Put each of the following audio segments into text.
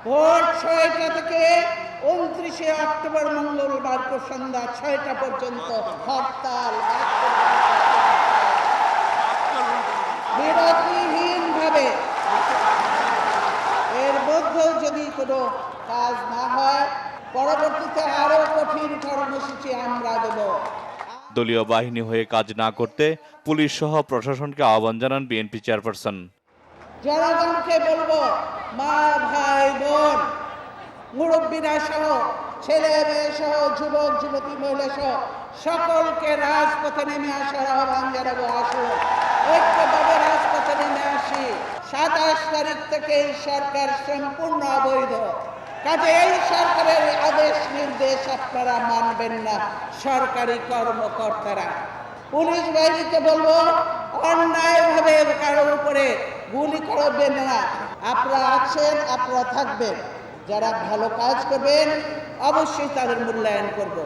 ভোর ৬টা থেকে ২৯শে অক্টোবর মঙ্গলবার সন্ধ্যা ৬টা পর্যন্ত হরতাল বিরতিহীনভাবে। এর মধ্যেও যদি কোনো কাজ না হয়, পরবর্তীতে আরো কঠিন কর্মসূচি আমরা দেব। দলীয় বাহিনী হয়ে কাজ না করতে পুলিশ সহ প্রশাসনকে আহ্বান জানান বিএনপি চেয়ারপারসন। জনগণকে বলবো, মা ভাই বোন মুরব্বীরা সহ ছেলে মেয়ে সহ যুবক যুবতী মহিলা সহ সকলকে রাজপথে নেমে আসার আহ্বান জানাবো। আসুন ঐক্যভাবে রাজপথে নেমে আসি। ২৭ তারিখ থেকে এই সরকার সম্পূর্ণ অবৈধ। কাজে এই সরকারের আদেশ নির্দেশ আপনারা মানবেন না। সরকারি কর্মকর্তারা, পুলিশ বাহিনীকে বলবো, অন্যায়ভাবে কারোর উপরে গুলি করবেন না। আপনারা আছেন, আপনারা থাকবেন। যারা ভালো কাজ করবেন অবশ্যই তাদের মূল্যায়ন করব।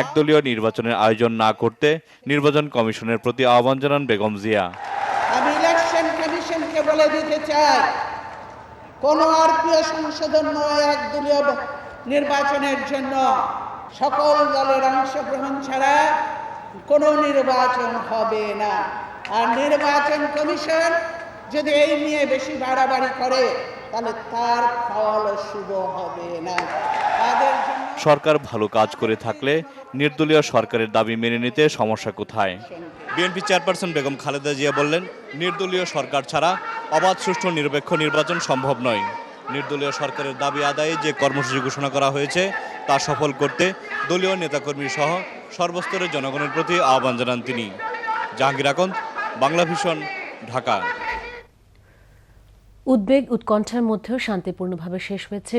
একদলীয় নির্বাচনের আয়োজন না করতে নির্বাচন কমিশনের প্রতি আহ্বান জানান বেগম জিয়া। আমি ইলেকশন কমিশনকে বলে দিতে চাই, কোনো আরপিও সংশোধন নয়, একদলীয় নির্বাচনের জন্য সকল দলের অংশগ্রহণ ছাড়া কোনো নির্বাচন হবে না। আর নির্বাচন কমিশন যদি এই নিয়ে বেশি বাড়াবাড়ি করে, তাহলে তার ফল শুভ হবে না। তাদের জন্য সরকার ভালো কাজ করে থাকলে নির্দলীয় সরকারের দাবি মেনে নিতে সমস্যা কোথায়? বিএনপি চেয়ারপারসন বেগম খালেদা জিয়া বললেন, নির্দলীয় সরকার ছাড়া অবাধ, সুষ্ঠু, নিরপেক্ষ নির্বাচন সম্ভব নয়। নির্দলীয় সরকারের দাবি আদায়ে যে কর্মসূচি ঘোষণা করা হয়েছে তা সফল করতে দলীয় নেতাকর্মী সহ সর্বস্তরের জনগণের প্রতি আহ্বান জানান তিনি। জাহাঙ্গীর আকন্দ, বাংলা ভিশন, ঢাকা। উদ্বেগ উৎকণ্ঠার মধ্যেও শান্তিপূর্ণভাবে শেষ হয়েছে